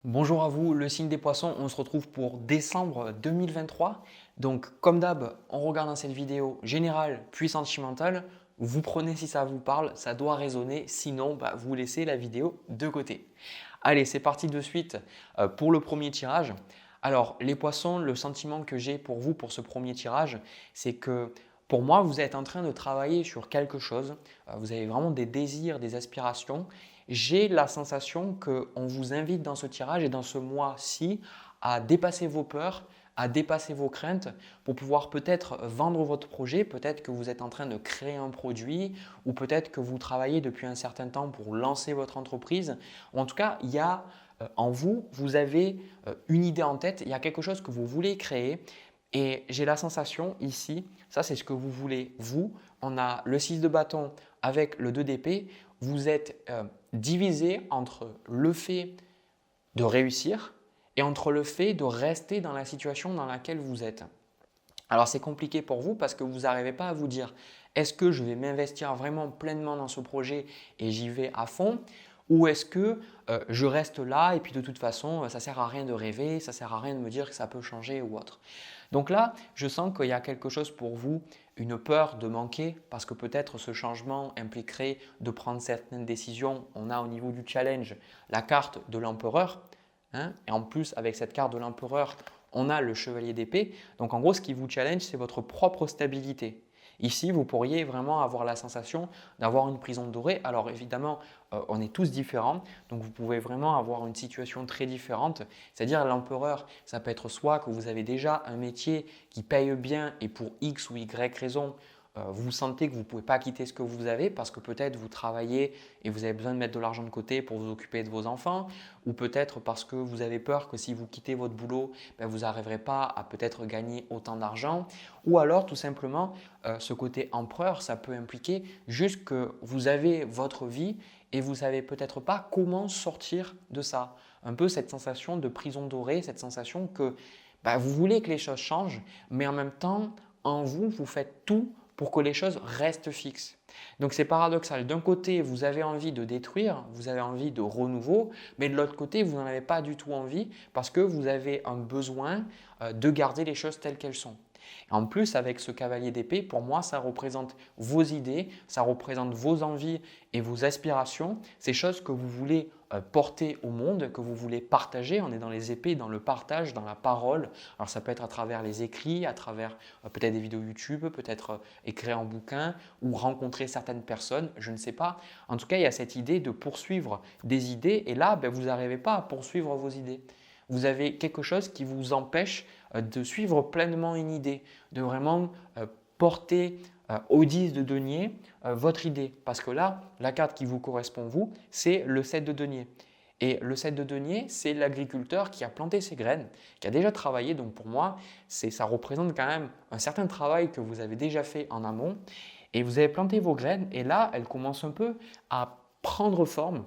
Bonjour à vous, le signe des poissons, on se retrouve pour décembre 2023. Donc comme d'hab, en regardant cette vidéo générale puis sentimentale, vous prenez si ça vous parle, ça doit résonner, sinon vous laissez la vidéo de côté. Allez, c'est parti de suite pour le premier tirage. Alors les poissons, le sentiment que j'ai pour vous pour ce premier tirage, c'est que pour moi, vous êtes en train de travailler sur quelque chose, vous avez vraiment des désirs, des aspirations. J'ai la sensation qu'on vous invite dans ce tirage et dans ce mois-ci à dépasser vos peurs, à dépasser vos craintes pour pouvoir peut-être vendre votre projet, peut-être que vous êtes en train de créer un produit ou peut-être que vous travaillez depuis un certain temps pour lancer votre entreprise. En tout cas, il y a en vous, vous avez une idée en tête, il y a quelque chose que vous voulez créer et j'ai la sensation ici, ça c'est ce que vous voulez vous, on a le 6 de bâton avec le 2 d'épée, vous êtes divisé entre le fait de réussir et entre le fait de rester dans la situation dans laquelle vous êtes. Alors c'est compliqué pour vous parce que vous n'arrivez pas à vous dire est-ce que je vais m'investir vraiment pleinement dans ce projet et j'y vais à fond ou est-ce que je reste là et puis de toute façon ça ne sert à rien de rêver, ça ne sert à rien de me dire que ça peut changer ou autre. Donc là, je sens qu'il y a quelque chose pour vous, une peur de manquer parce que peut-être ce changement impliquerait de prendre certaines décisions. On a au niveau du challenge la carte de l'empereur hein, et en plus avec cette carte de l'empereur, on a le chevalier d'épée. Donc en gros, ce qui vous challenge, c'est votre propre stabilité. Ici, vous pourriez vraiment avoir la sensation d'avoir une prison dorée. Alors évidemment, on est tous différents, donc vous pouvez vraiment avoir une situation très différente. C'est-à-dire l'empereur, ça peut être soit que vous avez déjà un métier qui paye bien et pour X ou Y raison, vous sentez que vous ne pouvez pas quitter ce que vous avez parce que peut-être vous travaillez et vous avez besoin de mettre de l'argent de côté pour vous occuper de vos enfants ou peut-être parce que vous avez peur que si vous quittez votre boulot, vous n'arriverez pas à peut-être gagner autant d'argent ou alors tout simplement ce côté empereur, ça peut impliquer juste que vous avez votre vie et vous ne savez peut-être pas comment sortir de ça. Un peu cette sensation de prison dorée, cette sensation que vous voulez que les choses changent, mais en même temps, en vous, vous faites tout pour que les choses restent fixes. Donc c'est paradoxal. D'un côté, vous avez envie de détruire, vous avez envie de renouveau, mais de l'autre côté, vous n'en avez pas du tout envie parce que vous avez un besoin de garder les choses telles qu'elles sont. En plus, avec ce cavalier d'épée, pour moi, ça représente vos idées, ça représente vos envies et vos aspirations, ces choses que vous voulez porter au monde, que vous voulez partager. On est dans les épées, dans le partage, dans la parole. Alors ça peut être à travers les écrits, à travers peut-être des vidéos YouTube, peut-être écrire un bouquin ou rencontrer certaines personnes, je ne sais pas. En tout cas, il y a cette idée de poursuivre des idées et là, vous n'arrivez pas à poursuivre vos idées. Vous avez quelque chose qui vous empêche de suivre pleinement une idée, de vraiment porter au 10 de denier votre idée. Parce que là, la carte qui vous correspond, vous, c'est le 7 de denier. Et le 7 de denier, c'est l'agriculteur qui a planté ses graines, qui a déjà travaillé. Donc pour moi, ça représente quand même un certain travail que vous avez déjà fait en amont. Et vous avez planté vos graines et là, elles commencent un peu à prendre forme.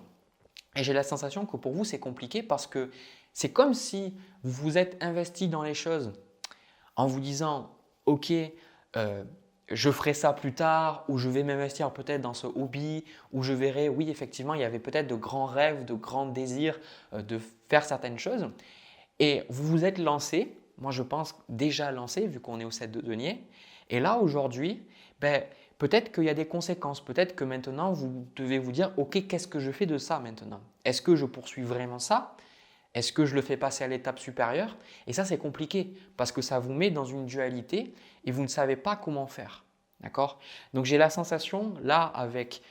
Et j'ai la sensation que pour vous, c'est compliqué parce que c'est comme si vous vous êtes investi dans les choses en vous disant « Ok, je ferai ça plus tard ou je vais m'investir peut-être dans ce hobby ou je verrai, oui, effectivement, il y avait peut-être de grands rêves, de grands désirs de faire certaines choses. » Et vous vous êtes lancé, moi je pense déjà lancé vu qu'on est au 7 de denier. Et là aujourd'hui, peut-être qu'il y a des conséquences. Peut-être que maintenant vous devez vous dire ok, qu'est-ce que je fais de ça maintenant? Est-ce que je poursuis vraiment ça? Est-ce que je le fais passer à l'étape supérieure? Et ça c'est compliqué parce que ça vous met dans une dualité et vous ne savez pas comment faire. D'accord? Donc j'ai la sensation là avec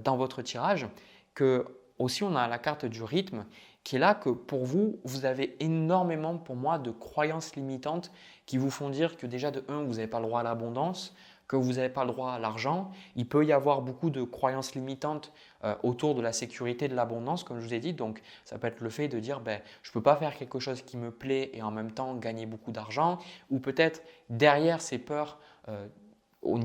dans votre tirage que aussi on a la carte du rythme qui est là que pour vous, vous avez énormément pour moi de croyances limitantes qui vous font dire que déjà de 1, vous n'avez pas le droit à l'abondance, que vous n'avez pas le droit à l'argent. Il peut y avoir beaucoup de croyances limitantes autour de la sécurité de l'abondance, comme je vous ai dit. Donc, ça peut être le fait de dire je ne peux pas faire quelque chose qui me plaît et en même temps gagner beaucoup d'argent. Ou peut-être derrière ces peurs au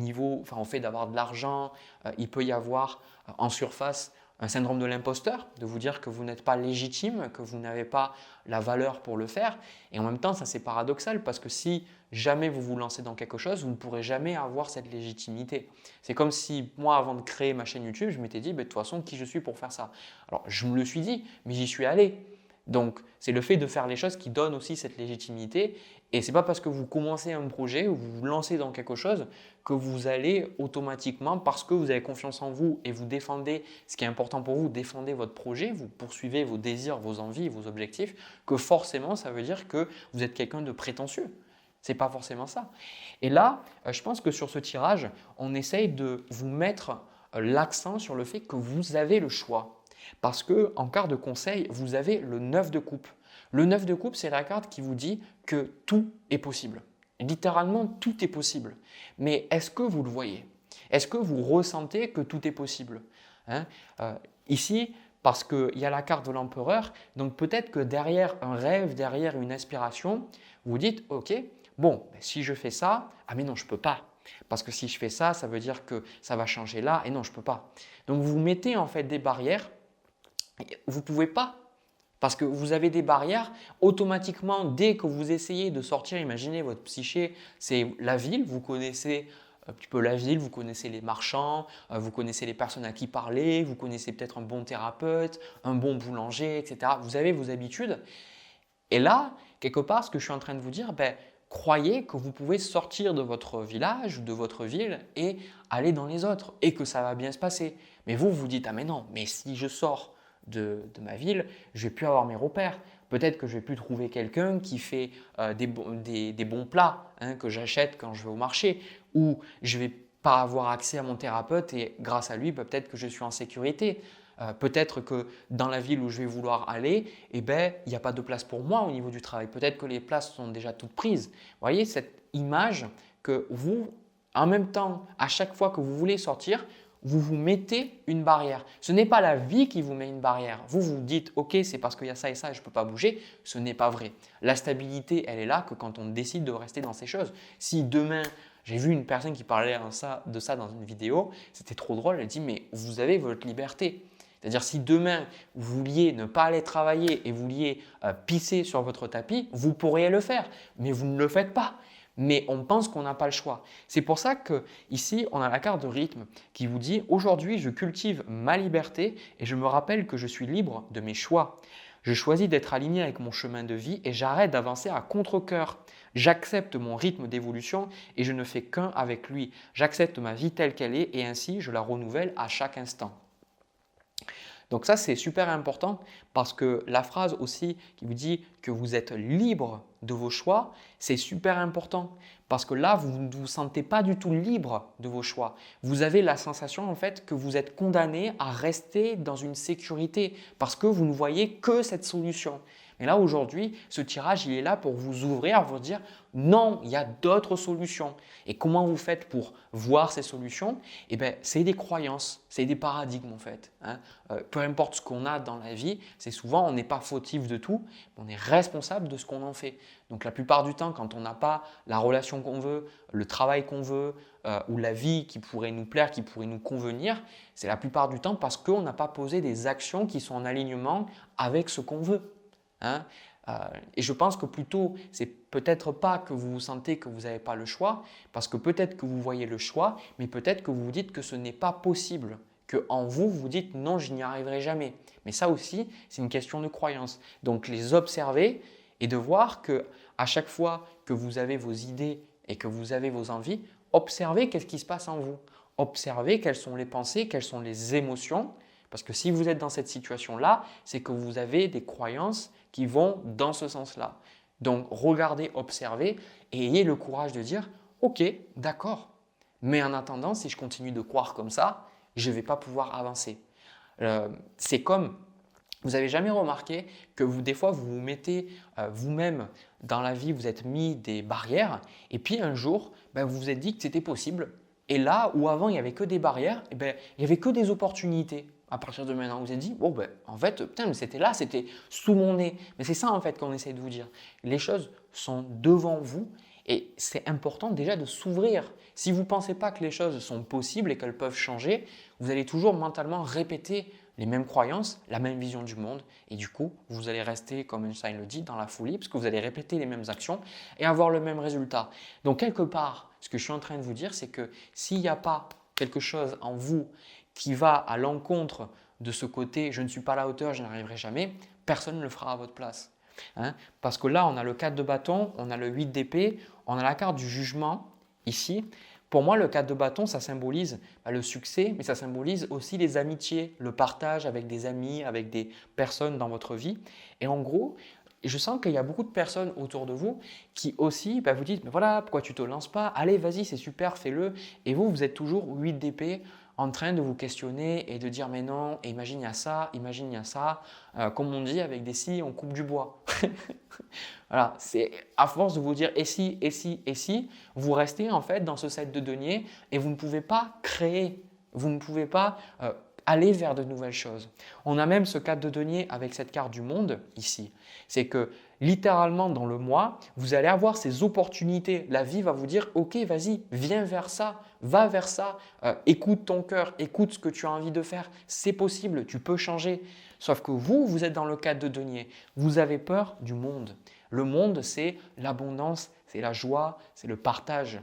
fait d'avoir de l'argent, il peut y avoir en surface un syndrome de l'imposteur, de vous dire que vous n'êtes pas légitime, que vous n'avez pas la valeur pour le faire. Et en même temps, ça c'est paradoxal parce que si jamais vous vous lancez dans quelque chose, vous ne pourrez jamais avoir cette légitimité. C'est comme si moi, avant de créer ma chaîne YouTube, je m'étais dit, de toute façon, qui je suis pour faire ça? Alors, je me le suis dit, mais j'y suis allé. Donc, c'est le fait de faire les choses qui donne aussi cette légitimité. Et ce n'est pas parce que vous commencez un projet ou vous vous lancez dans quelque chose que vous allez automatiquement, parce que vous avez confiance en vous et vous défendez ce qui est important pour vous, défendez votre projet, vous poursuivez vos désirs, vos envies, vos objectifs, que forcément ça veut dire que vous êtes quelqu'un de prétentieux. Ce n'est pas forcément ça. Et là, je pense que sur ce tirage, on essaye de vous mettre l'accent sur le fait que vous avez le choix. Parce qu'en carte de conseil, vous avez le 9 de coupe. Le 9 de coupe, c'est la carte qui vous dit que tout est possible. Littéralement, tout est possible. Mais est-ce que vous le voyez? Est-ce que vous ressentez que tout est possible? Ici, parce qu'il y a la carte de l'empereur, donc peut-être que derrière un rêve, derrière une aspiration, vous dites « Ok, bon, si je fais ça, ah mais non, je ne peux pas. Parce que si je fais ça, ça veut dire que ça va changer là, et non, je ne peux pas. » Donc vous mettez en fait des barrières. Vous ne pouvez pas, parce que vous avez des barrières. Automatiquement, dès que vous essayez de sortir, imaginez votre psyché, c'est la ville, vous connaissez un petit peu la ville, vous connaissez les marchands, vous connaissez les personnes à qui parler, vous connaissez peut-être un bon thérapeute, un bon boulanger, etc. Vous avez vos habitudes. Et là, quelque part, ce que je suis en train de vous dire, croyez que vous pouvez sortir de votre village ou de votre ville et aller dans les autres et que ça va bien se passer. Mais vous, vous dites « Ah mais non, mais si je sors de ma ville, je ne vais plus avoir mes repères. Peut-être que je ne vais plus trouver quelqu'un qui fait des bons plats que j'achète quand je vais au marché, ou je ne vais pas avoir accès à mon thérapeute et grâce à lui, peut-être que je suis en sécurité. Peut-être que dans la ville où je vais vouloir aller, il n'y a pas de place pour moi au niveau du travail. Peut-être que les places sont déjà toutes prises. Vous voyez cette image que vous, en même temps, à chaque fois que vous voulez sortir, vous vous mettez une barrière. Ce n'est pas la vie qui vous met une barrière. Vous vous dites « Ok, c'est parce qu'il y a ça et ça et je ne peux pas bouger ». Ce n'est pas vrai. La stabilité, elle est là que quand on décide de rester dans ces choses. Si demain, j'ai vu une personne qui parlait de ça dans une vidéo, c'était trop drôle, elle dit « Mais vous avez votre liberté ». C'est-à-dire si demain, vous vouliez ne pas aller travailler et vous vouliez pisser sur votre tapis, vous pourriez le faire, mais vous ne le faites pas. Mais on pense qu'on n'a pas le choix. C'est pour ça qu'ici, on a la carte de rythme qui vous dit « Aujourd'hui, je cultive ma liberté et je me rappelle que je suis libre de mes choix. Je choisis d'être aligné avec mon chemin de vie et j'arrête d'avancer à contre-cœur. J'accepte mon rythme d'évolution et je ne fais qu'un avec lui. J'accepte ma vie telle qu'elle est et ainsi, je la renouvelle à chaque instant. » Donc ça, c'est super important parce que la phrase aussi qui vous dit que vous êtes libre de vos choix, c'est super important parce que là, vous ne vous sentez pas du tout libre de vos choix. Vous avez la sensation en fait que vous êtes condamné à rester dans une sécurité parce que vous ne voyez que cette solution. Et là, aujourd'hui, ce tirage, il est là pour vous ouvrir, vous dire non, il y a d'autres solutions. Et comment vous faites pour voir ces solutions? C'est des croyances, c'est des paradigmes en fait. Peu importe ce qu'on a dans la vie, c'est souvent on n'est pas fautif de tout, mais on est responsable de ce qu'on en fait. Donc la plupart du temps, quand on n'a pas la relation qu'on veut, le travail qu'on veut ou la vie qui pourrait nous plaire, qui pourrait nous convenir, c'est la plupart du temps parce qu'on n'a pas posé des actions qui sont en alignement avec ce qu'on veut. Et je pense que plutôt, c'est peut-être pas que vous vous sentez que vous n'avez pas le choix, parce que peut-être que vous voyez le choix, mais peut-être que vous vous dites que ce n'est pas possible, qu'en vous, vous dites non, je n'y arriverai jamais. Mais ça aussi, c'est une question de croyance. Donc les observer et de voir qu'à chaque fois que vous avez vos idées et que vous avez vos envies, observez qu'est-ce qui se passe en vous. Observez quelles sont les pensées, quelles sont les émotions. Parce que si vous êtes dans cette situation-là, c'est que vous avez des croyances qui vont dans ce sens-là. Donc, regardez, observez et ayez le courage de dire « Ok, d'accord, mais en attendant, si je continue de croire comme ça, je ne vais pas pouvoir avancer. » C'est comme, vous n'avez jamais remarqué que des fois, vous vous mettez vous-même dans la vie, vous êtes mis des barrières et puis un jour, vous vous êtes dit que c'était possible. Et là où avant, il n'y avait que des barrières, il n'y avait que des opportunités. À partir de maintenant, vous vous êtes dit, bon, en fait, putain, mais c'était là, c'était sous mon nez. Mais c'est ça en fait qu'on essaie de vous dire. Les choses sont devant vous et c'est important déjà de s'ouvrir. Si vous ne pensez pas que les choses sont possibles et qu'elles peuvent changer, vous allez toujours mentalement répéter les mêmes croyances, la même vision du monde et du coup, vous allez rester, comme Einstein le dit, dans la folie parce que vous allez répéter les mêmes actions et avoir le même résultat. Donc, quelque part, ce que je suis en train de vous dire, c'est que s'il n'y a pas quelque chose en vous qui va à l'encontre de ce côté « je ne suis pas à la hauteur, je n'arriverai jamais », personne ne le fera à votre place. Hein. Parce que là, on a le 4 de bâton, on a le 8 d'épée, on a la carte du jugement ici. Pour moi, le 4 de bâton, ça symbolise le succès, mais ça symbolise aussi les amitiés, le partage avec des amis, avec des personnes dans votre vie. Et en gros, je sens qu'il y a beaucoup de personnes autour de vous qui aussi vous disent, mais voilà, pourquoi tu ne te lances pas? Allez, vas-y, c'est super, fais-le. Et vous, vous êtes toujours 8 d'épée en train de vous questionner et de dire, mais non, imagine, il y a ça, imagine, il y a ça. Comme on dit, avec des scies, on coupe du bois. Voilà, c'est à force de vous dire et si, et si, et si, vous restez en fait dans ce set de deniers et vous ne pouvez pas créer, vous ne pouvez pas aller vers de nouvelles choses. On a même ce 4 de denier avec cette carte du monde ici. C'est que littéralement dans le mois, vous allez avoir ces opportunités. La vie va vous dire, ok, vas-y, viens vers ça, va vers ça, écoute ton cœur, écoute ce que tu as envie de faire. C'est possible, tu peux changer. Sauf que vous, vous êtes dans le 4 de denier. Vous avez peur du monde. Le monde, c'est l'abondance, c'est la joie, c'est le partage.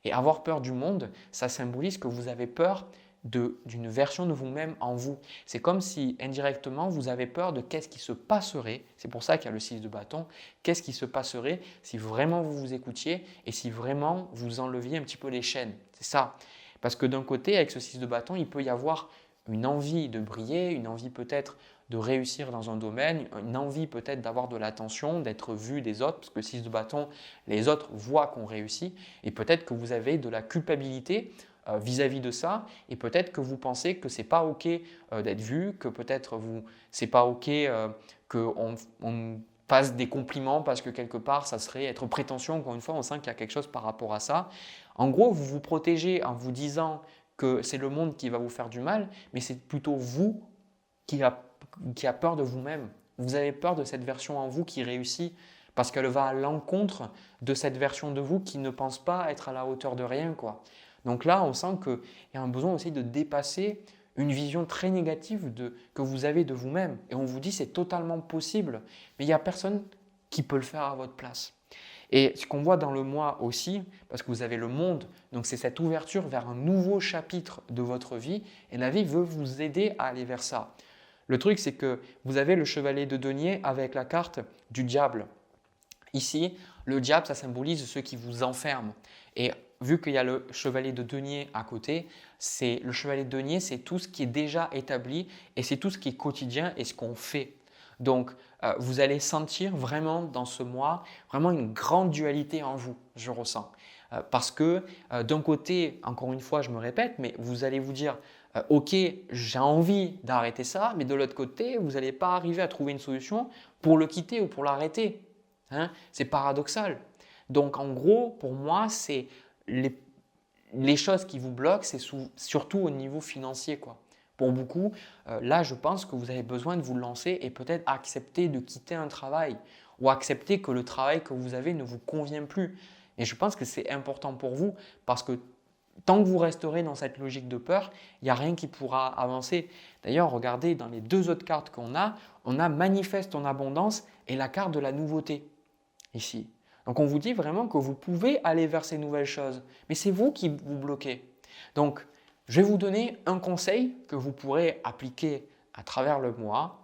Et avoir peur du monde, ça symbolise que vous avez peur d'une version de vous-même en vous. C'est comme si indirectement, vous avez peur de qu'est-ce qui se passerait, c'est pour ça qu'il y a le 6 de bâton, qu'est-ce qui se passerait si vraiment vous vous écoutiez et si vraiment vous enleviez un petit peu les chaînes. C'est ça. Parce que d'un côté, avec ce 6 de bâton, il peut y avoir une envie de briller, une envie peut-être de réussir dans un domaine, une envie peut-être d'avoir de l'attention, d'être vu des autres, parce que 6 de bâton, les autres voient qu'on réussit, et peut-être que vous avez de la culpabilité vis-à-vis de ça, et peut-être que vous pensez que ce n'est pas OK d'être vu, que peut-être ce n'est pas OK qu'on fasse des compliments parce que quelque part, ça serait être prétentieux. Encore une fois, on sent qu'il y a quelque chose par rapport à ça. En gros, vous vous protégez en vous disant que c'est le monde qui va vous faire du mal, mais c'est plutôt vous qui a peur de vous-même. Vous avez peur de cette version en vous qui réussit parce qu'elle va à l'encontre de cette version de vous qui ne pense pas être à la hauteur de rien, quoi. Donc là, on sent qu'il y a un besoin aussi de dépasser une vision très négative que vous avez de vous-même. Et on vous dit c'est totalement possible, mais il n'y a personne qui peut le faire à votre place. Et ce qu'on voit dans le mois aussi, parce que vous avez le monde, donc c'est cette ouverture vers un nouveau chapitre de votre vie, et la vie veut vous aider à aller vers ça. Le truc, c'est que vous avez le chevalier de denier avec la carte du diable. Ici, le diable, ça symbolise ceux qui vous enferment. Et vu qu'il y a le chevalier de denier à côté, le chevalier de denier, c'est tout ce qui est déjà établi et c'est tout ce qui est quotidien et ce qu'on fait. Donc, vous allez sentir vraiment dans ce mois, vraiment une grande dualité en vous, je ressens. Parce que d'un côté, encore une fois, je me répète, mais vous allez vous dire, ok, j'ai envie d'arrêter ça, mais de l'autre côté, vous n'allez pas arriver à trouver une solution pour le quitter ou pour l'arrêter. Hein? C'est paradoxal. Donc en gros, pour moi, c'est les choses qui vous bloquent, c'est surtout au niveau financier, quoi. Pour beaucoup, là, je pense que vous avez besoin de vous lancer et peut-être accepter de quitter un travail ou accepter que le travail que vous avez ne vous convient plus. Et je pense que c'est important pour vous parce que tant que vous resterez dans cette logique de peur, il n'y a rien qui pourra avancer. D'ailleurs, regardez dans les deux autres cartes qu'on a, on a manifeste ton abondance et la carte de la nouveauté ici. Donc on vous dit vraiment que vous pouvez aller vers ces nouvelles choses, mais c'est vous qui vous bloquez. Donc je vais vous donner un conseil que vous pourrez appliquer à travers le mois,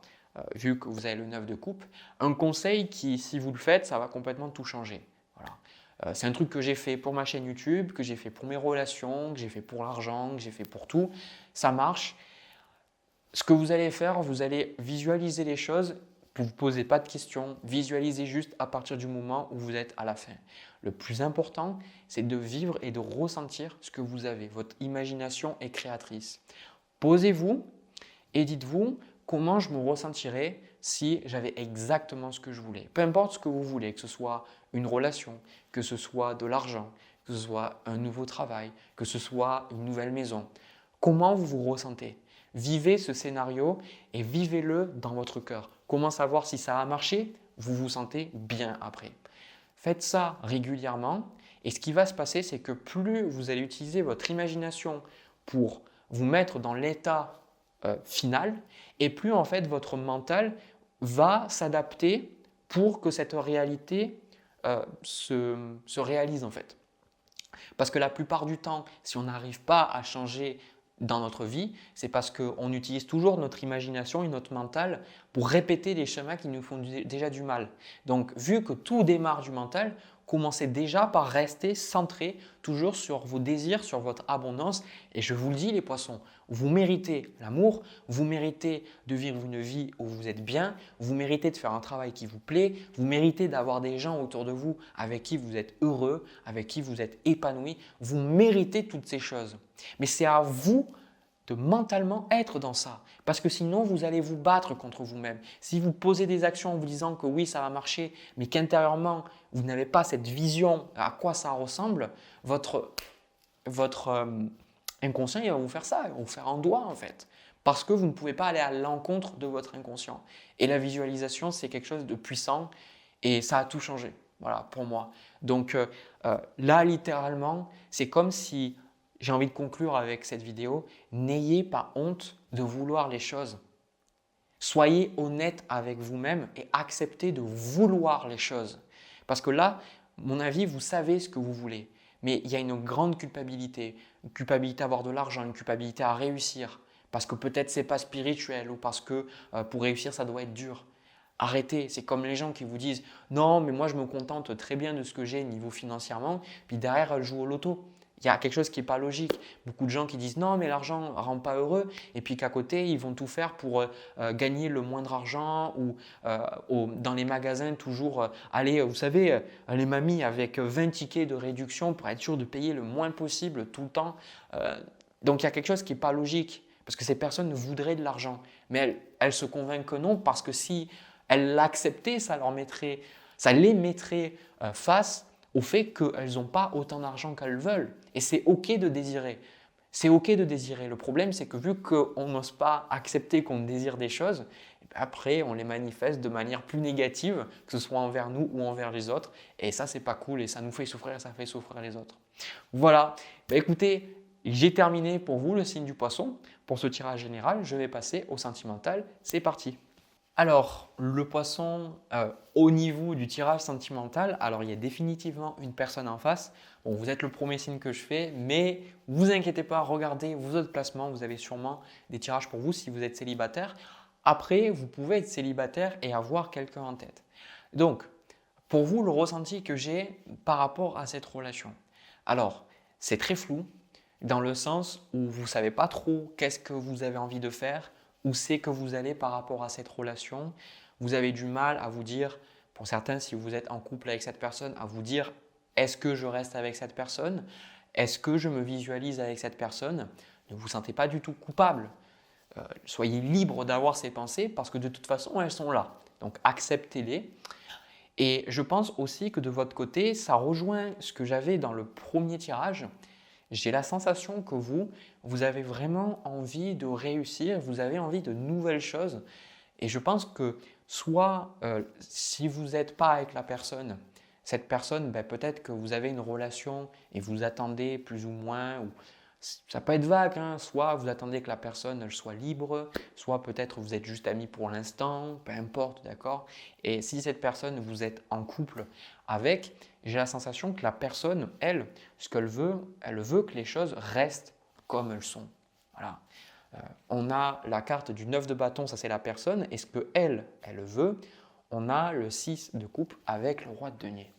vu que vous avez le 9 de coupe. Un conseil qui, si vous le faites, ça va complètement tout changer. Voilà. C'est un truc que j'ai fait pour ma chaîne YouTube, que j'ai fait pour mes relations, que j'ai fait pour l'argent, que j'ai fait pour tout. Ça marche. Ce que vous allez faire, vous allez visualiser les choses. Vous ne vous posez pas de questions, visualisez juste à partir du moment où vous êtes à la fin. Le plus important, c'est de vivre et de ressentir ce que vous avez. Votre imagination est créatrice. Posez-vous et dites-vous comment je me ressentirais si j'avais exactement ce que je voulais. Peu importe ce que vous voulez, que ce soit une relation, que ce soit de l'argent, que ce soit un nouveau travail, que ce soit une nouvelle maison. Comment vous vous ressentez ? Vivez ce scénario et vivez-le dans votre cœur. Comment savoir si ça a marché? Vous vous sentez bien après. Faites ça régulièrement et ce qui va se passer, c'est que plus vous allez utiliser votre imagination pour vous mettre dans l'état final et plus en fait votre mental va s'adapter pour que cette réalité se réalise en fait. Parce que la plupart du temps, si on n'arrive pas à changer dans notre vie, c'est parce qu'on utilise toujours notre imagination et notre mental pour répéter les schémas qui nous font déjà du mal. Donc, vu que tout démarre du mental, commencez déjà par rester centré toujours sur vos désirs, sur votre abondance. Et je vous le dis, les poissons, vous méritez l'amour, vous méritez de vivre une vie où vous êtes bien, vous méritez de faire un travail qui vous plaît, vous méritez d'avoir des gens autour de vous avec qui vous êtes heureux, avec qui vous êtes épanoui. Vous méritez toutes ces choses. Mais c'est à vous de mentalement être dans ça. Parce que sinon, vous allez vous battre contre vous-même. Si vous posez des actions en vous disant que oui, ça va marcher, mais qu'intérieurement, vous n'avez pas cette vision à quoi ça ressemble, votre inconscient, il va vous faire ça, il va vous faire un doigt en fait. Parce que vous ne pouvez pas aller à l'encontre de votre inconscient. Et la visualisation, c'est quelque chose de puissant et ça a tout changé, voilà, pour moi. Donc là, littéralement, c'est comme si j'ai envie de conclure avec cette vidéo. N'ayez pas honte de vouloir les choses. Soyez honnête avec vous-même et acceptez de vouloir les choses. Parce que là, mon avis, vous savez ce que vous voulez. Mais il y a une grande culpabilité. Une culpabilité à avoir de l'argent, une culpabilité à réussir. Parce que peut-être ce n'est pas spirituel ou parce que pour réussir, ça doit être dur. Arrêtez, c'est comme les gens qui vous disent « Non, mais moi je me contente très bien de ce que j'ai niveau financièrement », puis derrière, elles jouent au loto. Il y a quelque chose qui n'est pas logique. Beaucoup de gens qui disent non, mais l'argent ne rend pas heureux et puis qu'à côté, ils vont tout faire pour gagner le moindre argent ou dans les magasins, toujours aller, vous savez, les mamies avec 20 tickets de réduction pour être sûr de payer le moins possible tout le temps. Donc, il y a quelque chose qui n'est pas logique parce que ces personnes voudraient de l'argent. Mais elles se convainquent que non parce que si elles l'acceptaient, ça les mettrait face au fait qu'elles n'ont pas autant d'argent qu'elles veulent. Et c'est OK de désirer. C'est OK de désirer. Le problème, c'est que vu qu'on n'ose pas accepter qu'on désire des choses, après, on les manifeste de manière plus négative, que ce soit envers nous ou envers les autres. Et ça, c'est pas cool et ça nous fait souffrir et ça fait souffrir les autres. Voilà. Écoutez, j'ai terminé pour vous le signe du poisson. Pour ce tirage général, je vais passer au sentimental. C'est parti. Alors, le poisson, au niveau du tirage sentimental, alors il y a définitivement une personne en face. Bon, vous êtes le premier signe que je fais, mais vous inquiétez pas, regardez vos autres placements. Vous avez sûrement des tirages pour vous si vous êtes célibataire. Après, vous pouvez être célibataire et avoir quelqu'un en tête. Donc, pour vous, le ressenti que j'ai par rapport à cette relation. Alors, c'est très flou dans le sens où vous ne savez pas trop qu'est-ce que vous avez envie de faire, où c'est que vous allez par rapport à cette relation. Vous avez du mal à vous dire, pour certains, si vous êtes en couple avec cette personne, à vous dire est-ce que je reste avec cette personne? Est-ce que je me visualise avec cette personne? Ne vous sentez pas du tout coupable. Soyez libre d'avoir ces pensées parce que de toute façon, elles sont là. Donc, acceptez-les. Et je pense aussi que de votre côté, ça rejoint ce que j'avais dans le premier tirage. J'ai la sensation que vous avez vraiment envie de réussir, vous avez envie de nouvelles choses. Et je pense que soit si vous n'êtes pas avec la personne, cette personne, peut-être que vous avez une relation et vous attendez plus ou moins, ou ça peut être vague, hein, soit vous attendez que la personne elle soit libre, soit peut-être vous êtes juste amis pour l'instant, peu importe, d'accord? Et si cette personne, vous êtes en couple avec, j'ai la sensation que la personne, elle, ce qu'elle veut que les choses restent comme elles sont. Voilà. On a la carte du 9 de bâton, ça c'est la personne, et ce qu'elle, elle veut, on a le 6 de coupe avec le roi de denier.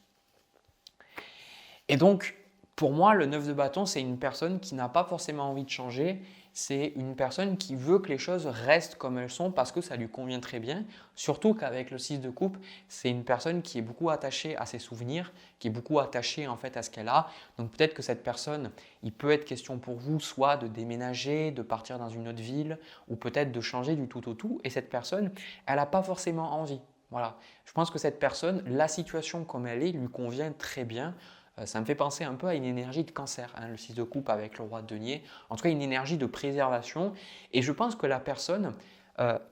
Et donc, pour moi, le 9 de bâton, c'est une personne qui n'a pas forcément envie de changer. C'est une personne qui veut que les choses restent comme elles sont parce que ça lui convient très bien. Surtout qu'avec le 6 de coupe, c'est une personne qui est beaucoup attachée à ses souvenirs, qui est beaucoup attachée en fait à ce qu'elle a. Donc peut-être que cette personne, il peut être question pour vous soit de déménager, de partir dans une autre ville ou peut-être de changer du tout au tout. Et cette personne, elle n'a pas forcément envie. Voilà. Je pense que cette personne, la situation comme elle est, lui convient très bien. Ça me fait penser un peu à une énergie de cancer, hein, le 6 de coupe avec le roi de denier. En tout cas, une énergie de préservation. Et je pense que la personne,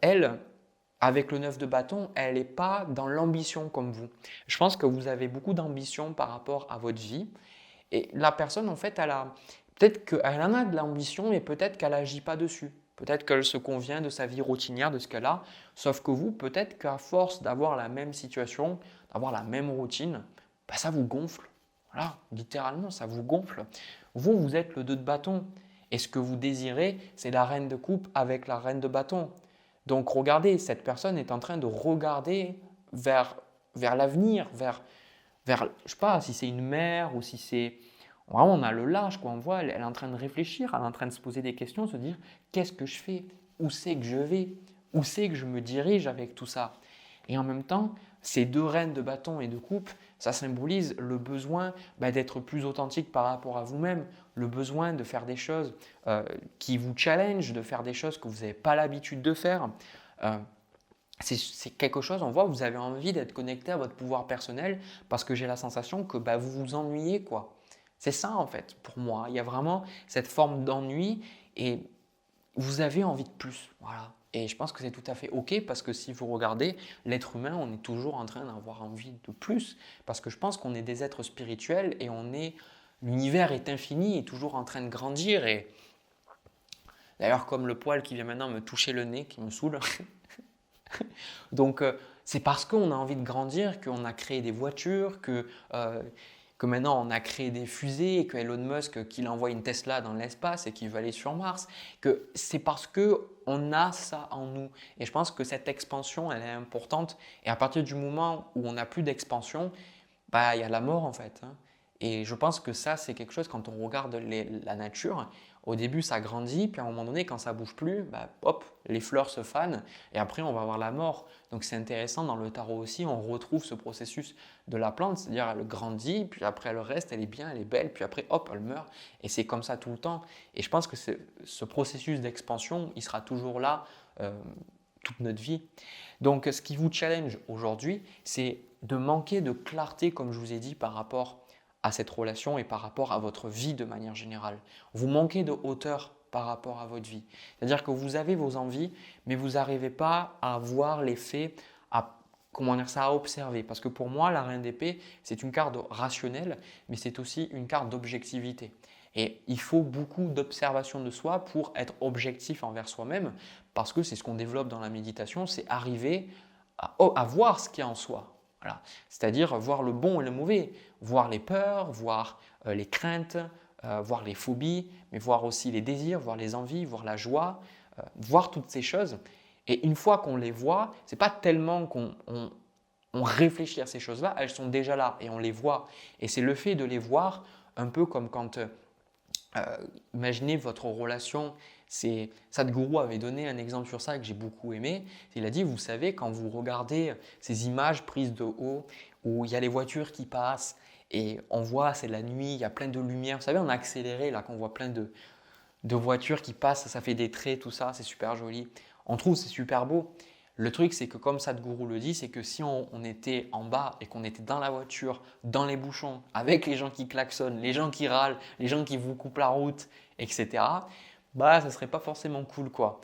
elle, avec le 9 de bâton, elle n'est pas dans l'ambition comme vous. Je pense que vous avez beaucoup d'ambition par rapport à votre vie. Et la personne, en fait, peut-être qu'elle en a de l'ambition, mais peut-être qu'elle n'agit pas dessus. Peut-être qu'elle se convient de sa vie routinière, de ce qu'elle a. Sauf que vous, peut-être qu'à force d'avoir la même situation, d'avoir la même routine, ça vous gonfle. Voilà, littéralement, ça vous gonfle. Vous êtes le 2 de bâton. Et ce que vous désirez, c'est la reine de coupe avec la reine de bâton. Donc regardez, cette personne est en train de regarder vers l'avenir, je sais pas, si c'est une mère ou si c'est… Vraiment, on a le large, quoi. On voit, elle est en train de réfléchir, elle est en train de se poser des questions, se dire qu'est-ce que je fais? Où c'est que je vais? Où c'est que je me dirige avec tout ça? Et en même temps, ces deux reines de bâton et de coupe, ça symbolise le besoin d'être plus authentique par rapport à vous-même, le besoin de faire des choses qui vous challenge, de faire des choses que vous n'avez pas l'habitude de faire. Euh, c'est quelque chose, on voit, vous avez envie d'être connecté à votre pouvoir personnel parce que j'ai la sensation que vous vous ennuyez, quoi. C'est ça en fait pour moi. Il y a vraiment cette forme d'ennui et vous avez envie de plus. Voilà. Et je pense que c'est tout à fait OK parce que si vous regardez, l'être humain, on est toujours en train d'avoir envie de plus parce que je pense qu'on est des êtres spirituels et l'univers est infini et toujours en train de grandir. Et d'ailleurs, comme le poil qui vient maintenant me toucher le nez, qui me saoule. Donc, c'est parce qu'on a envie de grandir qu'on a créé des voitures, que maintenant on a créé des fusées et que Elon Musk qu'il envoie une Tesla dans l'espace et qu'il veut aller sur Mars, que c'est parce qu'on a ça en nous. Et je pense que cette expansion, elle est importante. Et à partir du moment où on n'a plus d'expansion, il y a la mort en fait, hein. Et je pense que ça, c'est quelque chose, quand on regarde la nature, au début ça grandit, puis à un moment donné, quand ça bouge plus, hop, les fleurs se fanent et après on va avoir la mort. Donc c'est intéressant, dans le tarot aussi, on retrouve ce processus de la plante, c'est-à-dire elle grandit, puis après elle reste, elle est bien, elle est belle, puis après hop, elle meurt. Et c'est comme ça tout le temps. Et je pense que ce processus d'expansion, il sera toujours là toute notre vie. Donc ce qui vous challenge aujourd'hui, c'est de manquer de clarté, comme je vous ai dit, par rapport à cette relation et par rapport à votre vie de manière générale. Vous manquez de hauteur par rapport à votre vie. C'est-à-dire que vous avez vos envies, mais vous n'arrivez pas à voir les faits, à observer. Parce que pour moi, la reine d'épée, c'est une carte rationnelle, mais c'est aussi une carte d'objectivité. Et il faut beaucoup d'observation de soi pour être objectif envers soi-même, parce que c'est ce qu'on développe dans la méditation, c'est arriver à voir ce qu'il y a en soi. Voilà. C'est-à-dire voir le bon et le mauvais, voir les peurs, voir les craintes, voir les phobies, mais voir aussi les désirs, voir les envies, voir la joie, voir toutes ces choses. Et une fois qu'on les voit, ce n'est pas tellement qu'on réfléchit à ces choses-là, elles sont déjà là et on les voit. Et c'est le fait de les voir, un peu comme quand, imaginez votre relation. Sadhguru avait donné un exemple sur ça que j'ai beaucoup aimé. Il a dit, vous savez, quand vous regardez ces images prises de haut, où il y a les voitures qui passent et on voit, c'est la nuit, il y a plein de lumière. Vous savez, on a accéléré là, qu'on voit plein de voitures qui passent, ça fait des traits, tout ça, c'est super joli. On trouve c'est super beau. Le truc, c'est que comme Sadhguru le dit, c'est que si on était en bas et qu'on était dans la voiture, dans les bouchons, avec les gens qui klaxonnent, les gens qui râlent, les gens qui vous coupent la route, etc., ça ne serait pas forcément cool, quoi.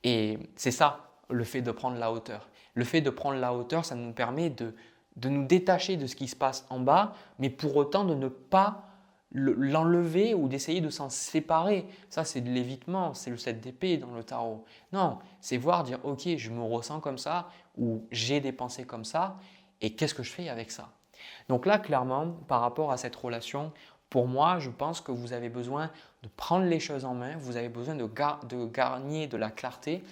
Et c'est ça, le fait de prendre la hauteur. Le fait de prendre la hauteur, ça nous permet de nous détacher de ce qui se passe en bas, mais pour autant de ne pas l'enlever ou d'essayer de s'en séparer. Ça, c'est de l'évitement, c'est le 7 d'épée dans le tarot. Non, c'est voir, dire, ok, je me ressens comme ça ou j'ai des pensées comme ça et qu'est-ce que je fais avec ça? Donc là, clairement, par rapport à cette relation, pour moi, je pense que vous avez besoin de prendre les choses en main, vous avez besoin de gagner de la clarté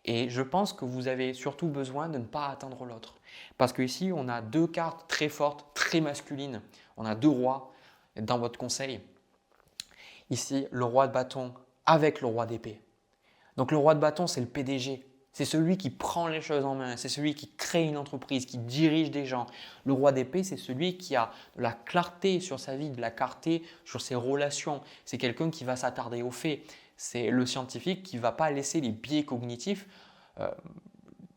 et je pense que vous avez surtout besoin de ne pas attendre l'autre. Parce qu'ici, on a deux cartes très fortes, très masculines. On a deux rois dans votre conseil. Ici, le roi de bâton avec le roi d'épée. Donc le roi de bâton, c'est le PDG. C'est celui qui prend les choses en main, c'est celui qui crée une entreprise, qui dirige des gens. Le roi d'épée, c'est celui qui a de la clarté sur sa vie, de la clarté sur ses relations. C'est quelqu'un qui va s'attarder aux faits. C'est le scientifique qui ne va pas laisser les biais cognitifs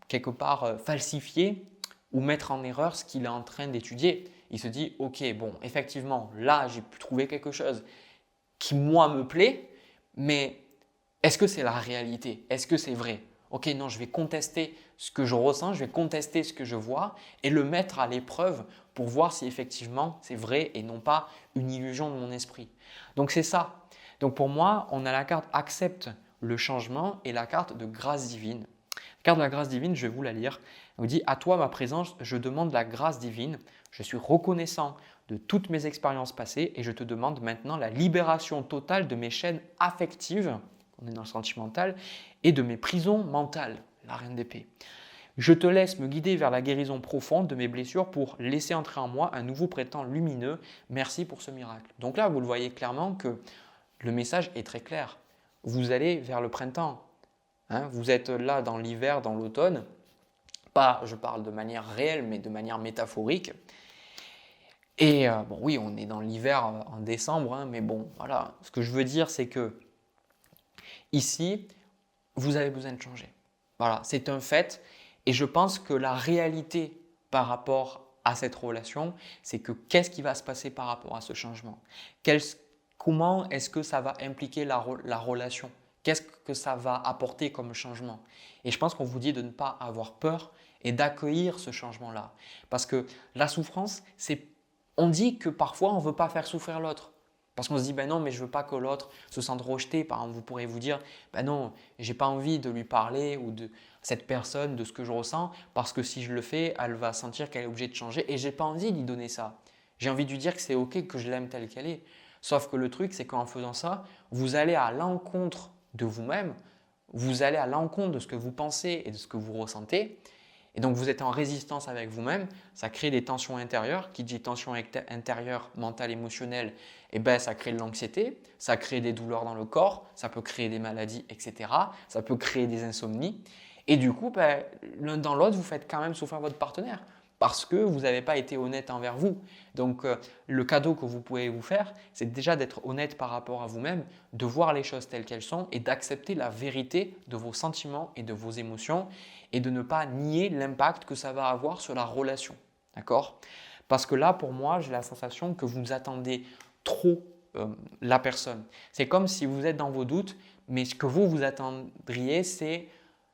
quelque part falsifier ou mettre en erreur ce qu'il est en train d'étudier. Il se dit, ok, bon, effectivement, là, j'ai pu trouver quelque chose qui, moi, me plaît, mais est-ce que c'est la réalité? Est-ce que c'est vrai? Ok, non, je vais contester ce que je ressens, je vais contester ce que je vois et le mettre à l'épreuve pour voir si effectivement c'est vrai et non pas une illusion de mon esprit. Donc c'est ça. Donc pour moi, on a la carte accepte le changement et la carte de grâce divine. La carte de la grâce divine, je vais vous la lire. Elle vous dit « À toi, ma présence, je demande la grâce divine. Je suis reconnaissant de toutes mes expériences passées et je te demande maintenant la libération totale de mes chaînes affectives, on est dans le sentimental, et de mes prisons mentales. » la reine d'épée. Je te laisse me guider vers la guérison profonde de mes blessures pour laisser entrer en moi un nouveau printemps lumineux. Merci pour ce miracle. Donc là, vous le voyez clairement que le message est très clair. Vous allez vers le printemps. Vous êtes là dans l'hiver, dans l'automne. Pas, je parle de manière réelle, mais de manière métaphorique. Et bon, oui, on est dans l'hiver en décembre, mais bon, voilà. Ce que je veux dire, c'est que ici, vous avez besoin de changer. Voilà, c'est un fait. Et je pense que la réalité par rapport à cette relation, c'est que qu'est-ce qui va se passer par rapport à ce changement? Comment est-ce que ça va impliquer la relation? Qu'est-ce que ça va apporter comme changement? Et je pense qu'on vous dit de ne pas avoir peur et d'accueillir ce changement-là. Parce que la souffrance, on dit que parfois on ne veut pas faire souffrir l'autre. Parce qu'on se dit, ben non, mais je ne veux pas que l'autre se sente rejeté. Par exemple, vous pourrez vous dire, ben non, je n'ai pas envie de lui parler ou de cette personne, de ce que je ressens, parce que si je le fais, elle va sentir qu'elle est obligée de changer et je n'ai pas envie de lui donner ça. J'ai envie de lui dire que c'est OK, que je l'aime telle qu'elle est. Sauf que le truc, c'est qu'en faisant ça, vous allez à l'encontre de vous-même, vous allez à l'encontre de ce que vous pensez et de ce que vous ressentez. Et donc, vous êtes en résistance avec vous-même, ça crée des tensions intérieures. Qui dit tension intérieure, mentale, émotionnelle, ça crée de l'anxiété, ça crée des douleurs dans le corps, ça peut créer des maladies, etc. Ça peut créer des insomnies. Et du coup, l'un dans l'autre, vous faites quand même souffrir votre partenaire parce que vous n'avez pas été honnête envers vous. Donc, le cadeau que vous pouvez vous faire, c'est déjà d'être honnête par rapport à vous-même, de voir les choses telles qu'elles sont et d'accepter la vérité de vos sentiments et de vos émotions et de ne pas nier l'impact que ça va avoir sur la relation. D'accord? Parce que là, pour moi, j'ai la sensation que vous attendez trop la personne. C'est comme si vous êtes dans vos doutes, mais ce que vous attendriez, c'est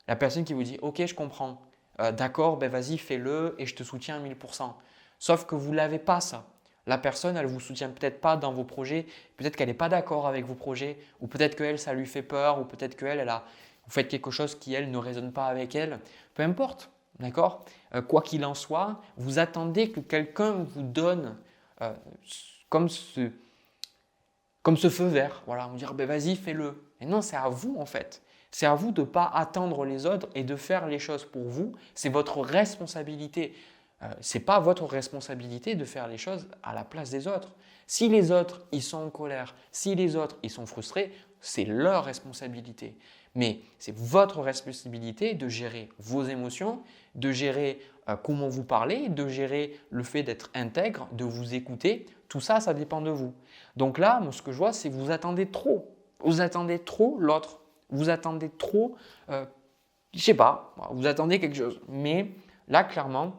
la personne qui vous dit « Ok, je comprends. D'accord, vas-y, fais-le et je te soutiens à 1000%. » Sauf que vous ne l'avez pas ça. La personne, elle ne vous soutient peut-être pas dans vos projets, peut-être qu'elle n'est pas d'accord avec vos projets, ou peut-être qu'elle, ça lui fait peur, ou peut-être qu'elle, vous faites quelque chose qui, elle, ne résonne pas avec elle. Peu importe, d'accord? Quoi qu'il en soit, vous attendez que quelqu'un vous donne comme ce feu vert. Voilà, vous dire vas-y, fais-le. Et non, c'est à vous en fait. C'est à vous de ne pas attendre les autres et de faire les choses pour vous. C'est votre responsabilité. Ce n'est pas votre responsabilité de faire les choses à la place des autres. Si les autres, ils sont en colère, si les autres, ils sont frustrés, c'est leur responsabilité. Mais c'est votre responsabilité de gérer vos émotions, de gérer comment vous parlez, de gérer le fait d'être intègre, de vous écouter. Tout ça, ça dépend de vous. Donc là, moi, ce que je vois, c'est que vous attendez trop. Vous attendez trop l'autre. Vous attendez trop, je ne sais pas, vous attendez quelque chose. Mais là, clairement,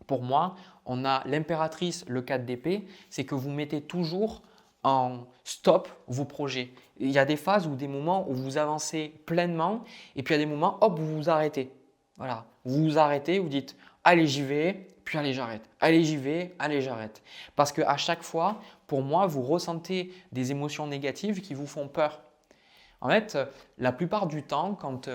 pour moi, on a l'impératrice, le 4 d'épée, c'est que vous mettez toujours en stop vos projets. Il y a des phases ou des moments où vous avancez pleinement et puis il y a des moments, hop, vous vous arrêtez. Voilà, vous vous arrêtez, vous dites « allez, j'y vais », puis « allez, j'arrête ». « Allez, j'y vais », « allez, j'arrête ». Parce qu'à chaque fois, pour moi, vous ressentez des émotions négatives qui vous font peur. En fait, la plupart du temps, quand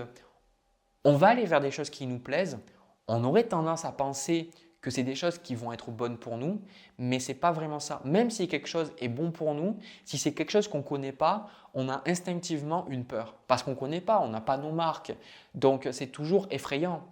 on va aller vers des choses qui nous plaisent, on aurait tendance à penser que c'est des choses qui vont être bonnes pour nous, mais ce n'est pas vraiment ça. Même si quelque chose est bon pour nous, si c'est quelque chose qu'on ne connaît pas, on a instinctivement une peur. Parce qu'on ne connaît pas, on n'a pas nos marques. Donc, c'est toujours effrayant.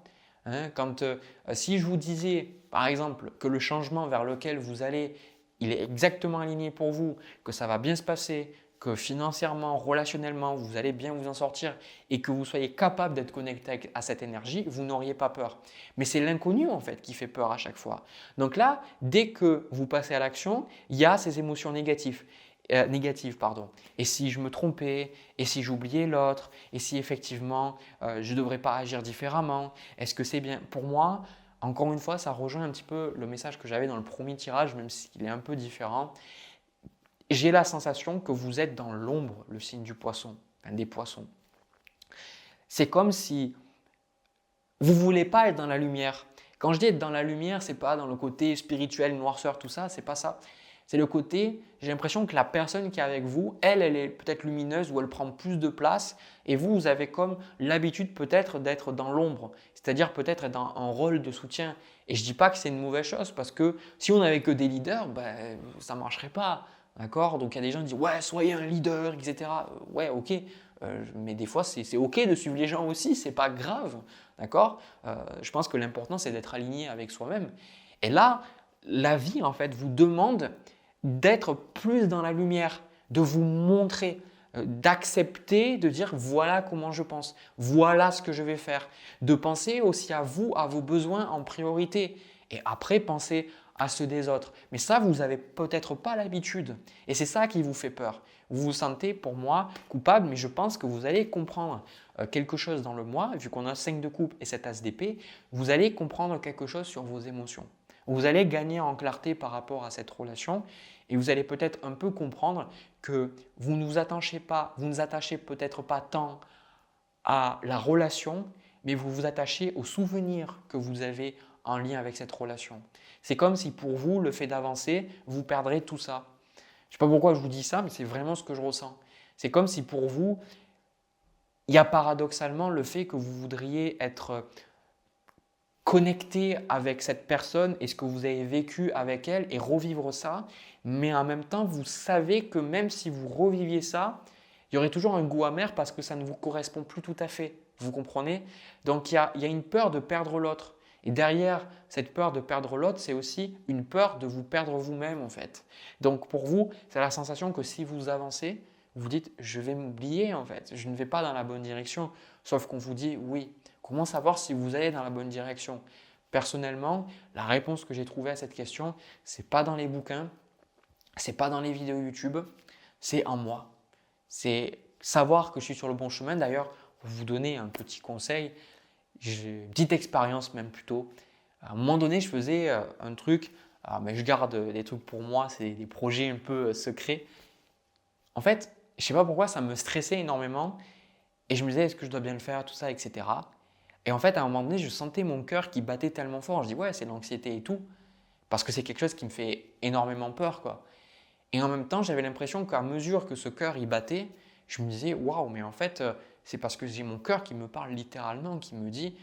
Si je vous disais, par exemple, que le changement vers lequel vous allez, il est exactement aligné pour vous, que ça va bien se passer, que financièrement, relationnellement, vous allez bien vous en sortir et que vous soyez capable d'être connecté à cette énergie, vous n'auriez pas peur. Mais c'est l'inconnu en fait qui fait peur à chaque fois. Donc là, dès que vous passez à l'action, il y a ces émotions négatives. Et si je me trompais, et si j'oubliais l'autre, et si effectivement je ne devrais pas agir différemment, est-ce que c'est bien? Pour moi, encore une fois, ça rejoint un petit peu le message que j'avais dans le premier tirage, même s'il est un peu différent. J'ai la sensation que vous êtes dans l'ombre, le signe du poisson, des poissons. C'est comme si vous ne voulez pas être dans la lumière. Quand je dis être dans la lumière, ce n'est pas dans le côté spirituel, noirceur, tout ça, ce n'est pas ça. C'est le côté, j'ai l'impression que la personne qui est avec vous, elle est peut-être lumineuse ou elle prend plus de place et vous avez comme l'habitude peut-être d'être dans l'ombre, c'est-à-dire peut-être être dans un rôle de soutien. Et je ne dis pas que c'est une mauvaise chose parce que si on n'avait que des leaders, ça ne marcherait pas. D'accord? Donc il y a des gens qui disent « ouais, soyez un leader, etc. » Ouais, ok, mais des fois c'est ok de suivre les gens aussi, c'est pas grave. D'accord? Je pense que l'important, c'est d'être aligné avec soi-même. Et là, la vie, en fait, vous demande d'être plus dans la lumière, de vous montrer, d'accepter, de dire voilà comment je pense, voilà ce que je vais faire, de penser aussi à vous, à vos besoins en priorité et après penser à ceux des autres. Mais ça, vous n'avez peut-être pas l'habitude et c'est ça qui vous fait peur. Vous vous sentez, pour moi, coupable, mais je pense que vous allez comprendre quelque chose dans le mois, vu qu'on a 5 de coupe et 7 as d'épée, vous allez comprendre quelque chose sur vos émotions. Vous allez gagner en clarté par rapport à cette relation et vous allez peut-être un peu comprendre que vous ne vous attachez peut-être pas tant à la relation, mais vous vous attachez aux souvenirs que vous avez en lien avec cette relation. C'est comme si pour vous, le fait d'avancer, vous perdrez tout ça. Je ne sais pas pourquoi je vous dis ça, mais c'est vraiment ce que je ressens. C'est comme si pour vous, il y a paradoxalement le fait que vous voudriez être connecter avec cette personne et ce que vous avez vécu avec elle et revivre ça. Mais en même temps, vous savez que même si vous reviviez ça, il y aurait toujours un goût amer parce que ça ne vous correspond plus tout à fait. Vous comprenez? Donc il y a une peur de perdre l'autre. Et derrière cette peur de perdre l'autre, c'est aussi une peur de vous perdre vous-même en fait. Donc pour vous, c'est la sensation que si vous avancez, vous dites je vais m'oublier en fait, je ne vais pas dans la bonne direction. Sauf qu'on vous dit oui. Comment savoir si vous allez dans la bonne direction? Personnellement, la réponse que j'ai trouvée à cette question, ce n'est pas dans les bouquins, ce n'est pas dans les vidéos YouTube, c'est en moi. C'est savoir que je suis sur le bon chemin. D'ailleurs, pour vous donner un petit conseil, une petite expérience même plutôt. À un moment donné, je faisais un truc, mais je garde des trucs pour moi, c'est des projets un peu secrets. En fait, je ne sais pas pourquoi, ça me stressait énormément et je me disais est-ce que je dois bien le faire, tout ça, etc. Et en fait, à un moment donné, je sentais mon cœur qui battait tellement fort. Je dis ouais, c'est l'anxiété et tout, parce que c'est quelque chose qui me fait énormément peur, quoi. Et en même temps, j'avais l'impression qu'à mesure que ce cœur y battait, je me disais waouh, mais en fait, c'est parce que j'ai mon cœur qui me parle littéralement, qui me dit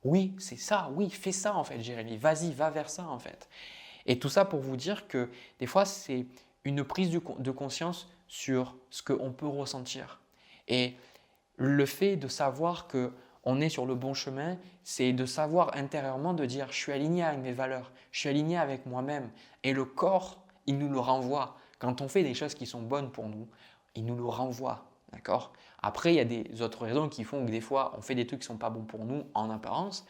oui, c'est ça, oui, fais ça en fait, Jérémy, vas-y, va vers ça en fait. Et tout ça pour vous dire que des fois, c'est une prise de conscience sur ce qu'on peut ressentir. Et le fait de savoir que on est sur le bon chemin, c'est de savoir intérieurement de dire je suis aligné avec mes valeurs, je suis aligné avec moi-même. Et le corps, il nous le renvoie. Quand on fait des choses qui sont bonnes pour nous, il nous le renvoie. D'accord? Après, il y a des autres raisons qui font que des fois, on fait des trucs qui ne sont pas bons pour nous en apparence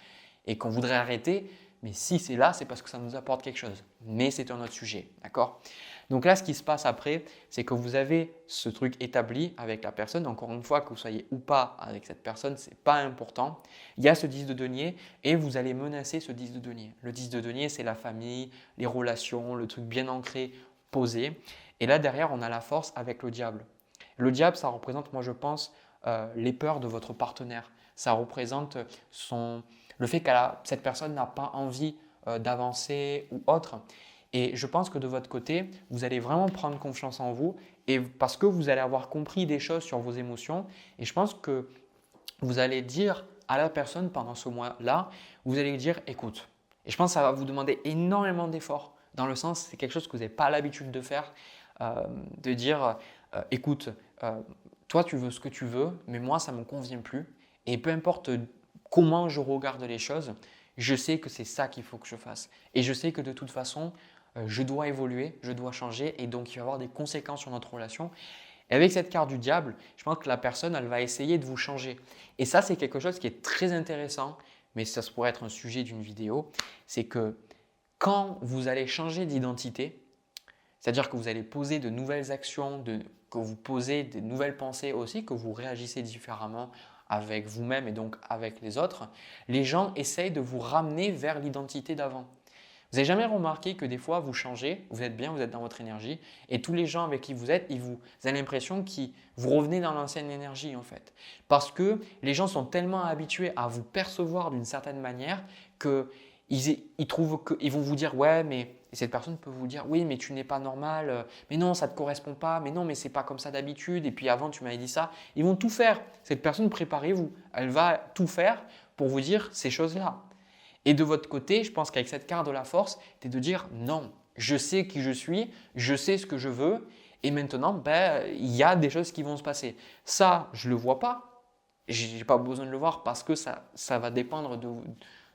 et qu'on voudrait arrêter. Mais si c'est là, c'est parce que ça nous apporte quelque chose. Mais c'est un autre sujet. D'accord? Donc là, ce qui se passe après, c'est que vous avez ce truc établi avec la personne. Encore une fois, que vous soyez ou pas avec cette personne, ce n'est pas important. Il y a ce 10 de denier et vous allez menacer ce 10 de denier. Le 10 de denier, c'est la famille, les relations, le truc bien ancré, posé. Et là, derrière, on a la force avec le diable. Le diable, ça représente, moi je pense, les peurs de votre partenaire. Ça représente le fait que cette personne n'a pas envie d'avancer ou autre. Et je pense que de votre côté, vous allez vraiment prendre confiance en vous et parce que vous allez avoir compris des choses sur vos émotions. Et je pense que vous allez dire à la personne pendant ce mois-là, vous allez lui dire écoute. Et je pense que ça va vous demander énormément d'efforts dans le sens, c'est quelque chose que vous n'avez pas l'habitude de faire, de dire écoute, toi tu veux ce que tu veux, mais moi ça ne me convient plus. Et peu importe comment je regarde les choses, je sais que c'est ça qu'il faut que je fasse. Et je sais que de toute façon, je dois évoluer, je dois changer et donc il va y avoir des conséquences sur notre relation. Et avec cette carte du diable, je pense que la personne, elle va essayer de vous changer. Et ça, c'est quelque chose qui est très intéressant, mais ça pourrait être un sujet d'une vidéo, c'est que quand vous allez changer d'identité, c'est-à-dire que vous allez poser de nouvelles actions, que vous posez de nouvelles pensées aussi, que vous réagissez différemment avec vous-même et donc avec les autres, les gens essayent de vous ramener vers l'identité d'avant. Vous n'avez jamais remarqué que des fois, vous changez, vous êtes bien, vous êtes dans votre énergie, et tous les gens avec qui vous êtes, vous avez l'impression que vous revenez dans l'ancienne énergie en fait. Parce que les gens sont tellement habitués à vous percevoir d'une certaine manière qu'ils trouvent qu'ils vont vous dire « ouais, mais… » Et cette personne peut vous dire « oui, mais tu n'es pas normal, mais non, ça ne te correspond pas, mais non, mais c'est pas comme ça d'habitude, et puis avant, tu m'avais dit ça. » Ils vont tout faire. Cette personne, préparez-vous. Elle va tout faire pour vous dire ces choses-là. Et de votre côté, je pense qu'avec cette carte de la force, c'est de dire non, je sais qui je suis, je sais ce que je veux et maintenant, il y a des choses qui vont se passer. Ça, je ne le vois pas j'ai pas besoin de le voir parce que ça va dépendre de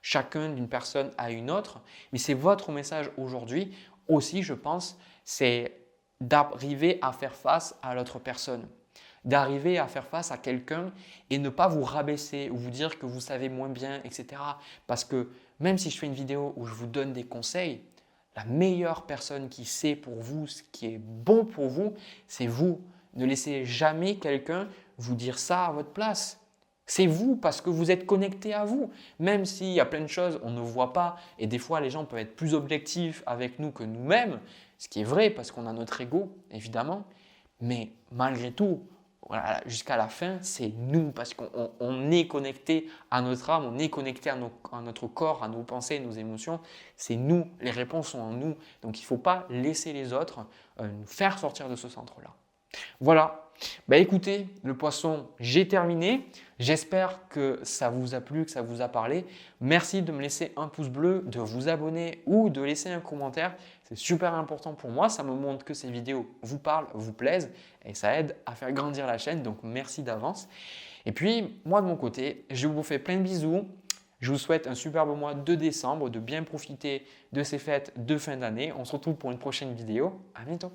chacun d'une personne à une autre. Mais c'est votre message aujourd'hui aussi, je pense, c'est d'arriver à faire face à l'autre personne, d'arriver à faire face à quelqu'un et ne pas vous rabaisser ou vous dire que vous savez moins bien, etc. Parce que même si je fais une vidéo où je vous donne des conseils, la meilleure personne qui sait pour vous ce qui est bon pour vous, c'est vous. Ne laissez jamais quelqu'un vous dire ça à votre place. C'est vous parce que vous êtes connecté à vous. Même s'il y a plein de choses, on ne voit pas et des fois les gens peuvent être plus objectifs avec nous que nous-mêmes, ce qui est vrai parce qu'on a notre ego, évidemment. Mais malgré tout, voilà, jusqu'à la fin, c'est nous parce qu'on est connecté à notre âme, on est connecté à notre corps, à nos pensées, nos émotions. C'est nous, les réponses sont en nous. Donc il ne faut pas laisser les autres nous faire sortir de ce centre-là. Voilà. Bah écoutez, le poisson, j'ai terminé. J'espère que ça vous a plu, que ça vous a parlé. Merci de me laisser un pouce bleu, de vous abonner ou de laisser un commentaire. C'est super important pour moi. Ça me montre que ces vidéos vous parlent, vous plaisent et ça aide à faire grandir la chaîne. Donc merci d'avance. Et puis moi de mon côté, je vous fais plein de bisous. Je vous souhaite un superbe mois de décembre, de bien profiter de ces fêtes de fin d'année. On se retrouve pour une prochaine vidéo. À bientôt.